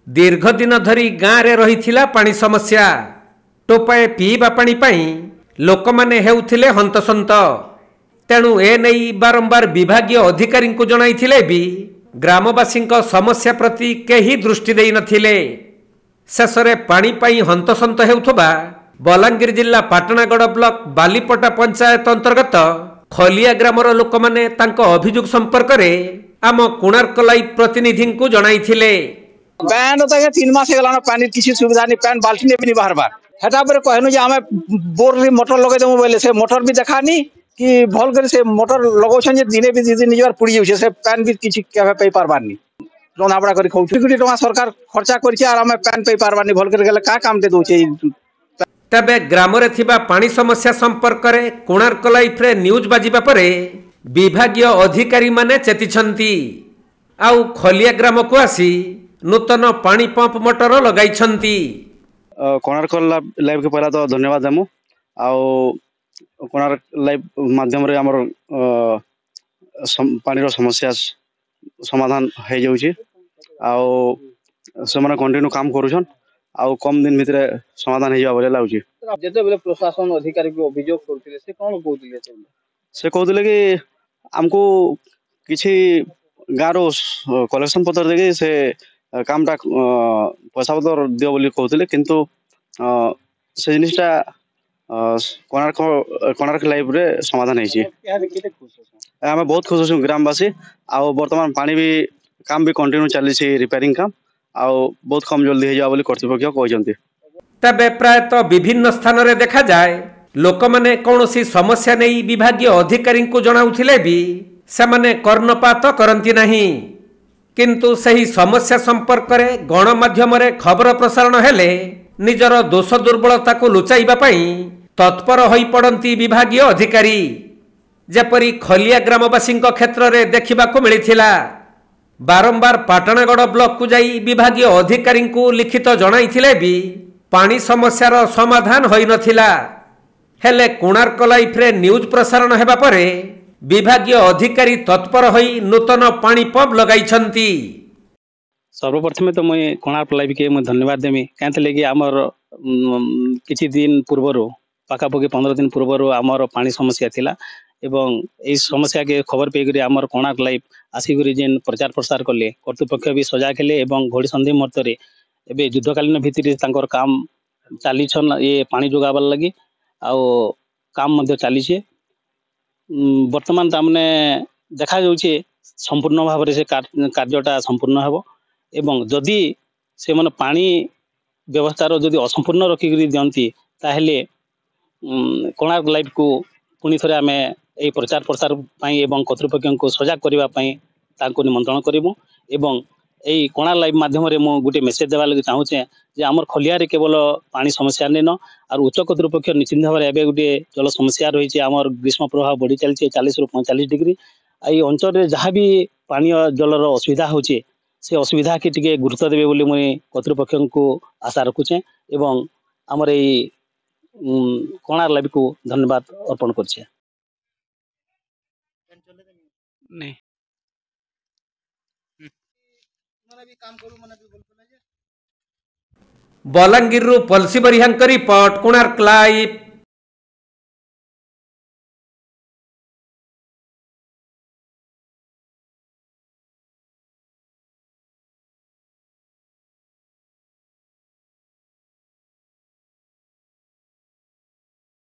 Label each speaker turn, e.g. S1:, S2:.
S1: दीर्घ दिन धरी गाँव में रही पानी समस्या टोपाए पीवा पानी पाई लोक माने हेउथिले हंतसंत। तेणु एने बारंबार विभागीय अधिकारी को जणाइथिले भी ग्रामवासी समस्या प्रति केही दृष्टि देई नथिले। शेषरे पानी पाई हंतसंत हेउथबा बलांगीर जिला पाटनागढ़ ब्लॉक बालीपटा पंचायत अंतर्गत खलिया ग्रामर लोक माने तांको अभियोग संपर्क में आम कोणार्क लाइव प्रतिनिधि को जणाइथिले।
S2: पैन तो 3 मास गलान पानी किसी सुविधा नहीं, पैन बाल्टी भी नहीं बाहर बार हेटा पर कहनु जे हमें बोर री मोटर लगे देमु बोले से मोटर भी देखानी कि भल कर से मोटर लगौछन जे दिने भी दिन निजर पुड़ी जाउछे से पैन भी किछि केबे पई पारबानी रंधाबड़ा करी खौ 2 कोटी टका सरकार खर्चा करछि आर हमें पैन पई पारबानी भल कर गेले का काम दे दोछे।
S1: तबे ग्राम रे थिबा पानी समस्या संपर्क रे कोणार्क लाइफ रे न्यूज बाजिबा परे विभागीय अधिकारी माने चेतिछंती आउ खलिया ग्राम को आसी नूतन पानी पंप मोटर लगाई।
S2: कोणार्क लाइव के पहला तो धन्यवाद देमु आउ कोणार्क लाइव माध्यम रे हमर पानी रो समस्या समाधान हो जाउची आउ से माने कंटिन्यू काम करूछन आउ कम दिन भीतर समाधान हो जाबा बोले लाउची।
S3: जेते बेले प्रशासन अधिकारी को अभियोग करथिले से कोन कहथिले
S2: से कहथिले कि हमको किछि गारो कलेक्शन पत्र देके से कामटा पैसा पत्र दियो बोली कहथिले किंतु से जिनिसटा कोणार्क लाइव रे समाधान होइछि। आमे बहुत खुश छु ग्रामवासी आउ वर्तमान पानी भी काम भी कंटिन्यू चली छि रिपेयरिंग काम आउ बहुत कम जल्दी हो जाबा बोली कर्तृपक्ष कहजंती।
S1: तबे प्रायतः विभिन्न स्थान रे देखा जाए लोक माने कौनसी समस्या नहीं विभागीय अधिकारी को जणाउथिले भी सेमाने कर्णपात करंती नहीं, किंतु सही समस्या संपर्क में गणमाध्यम रे खबर प्रसारण हेले निजर दोष दुर्बलता को लुचाइबा पई तत्पर होई पड़ंती विभागीय अधिकारी। जेपरी खलिया ग्रामवासी क्षेत्र में देखा मिलता बारंबार पाटनागढ़ ब्लॉक को जाई विभागीय अधिकारी को लिखित जणाइथिले भी पानी समस्यार समाधान होई नथिला। हेले कोणार्क लाइफ रे न्यूज प्रसारण हेबा परे विभागीय अधिकारी तत्पर होई नूतन पानी पंप लगाइछंती।
S3: सर्वप्रथमे तो मुझे कोणार्क लाइव के मुझे धन्यवाद देमी कहते कि आमर किछि दिन पूर्वर पाखापाखि 15 दिन पूर्वर आमर पानी समस्या थिला एवं ए समस्या के खबर पेकरी आमर कोणार्क लाइव आसिक जेन प्रचार प्रसार कले कर्तृपक्ष भी सजा खेले एवं घड़ी संधि मुहूर्त एवं युद्धकालीन भित्ति तांकर काम चलीछन ये पानी जोगाबार लगी आउ काम मध्य चलीछे। वर्तमान तामने देखा जाउछे संपूर्ण भाव से कार्यटा संपूर्ण हेबो एवं जदि से मन पानी व्यवस्थार जदि असंपूर्ण रखिक दियंती ताहेले कोणार्क लाइव को पुणी थरे आमे ए प्रचार प्रसार पाई एवं कर्तृपक्ष को सजाग करबा पाई तांको निमंत्रण करिवो एवं एई कोणार्क लाइव माध्यम रे मो गुटे मेसेज देबा लगे चाहूचे जे हमर खलिया रे केवल पानी समस्या नै न और उच्च कर्तृपक्ष निश्चित भाव एबे गुटे जल समस्या रही है। हमर ग्रीष्म प्रवाह बढ़ी चलছে 40 ରୁ 45 डिग्री आई अंचल रे जहाँ भी पानी जलर असुविधा होचे से असुविधा के टिके गुरुत्व देबे बोली मुई कर्तृपक्ष को आशा रखुचे एवं हमर एई कोणार्क लाइव को धन्यवाद अर्पण करछे।
S4: नहीं
S1: बलांगीर पलसी बरिहां रिपोर्ट कोणार्क लाइव।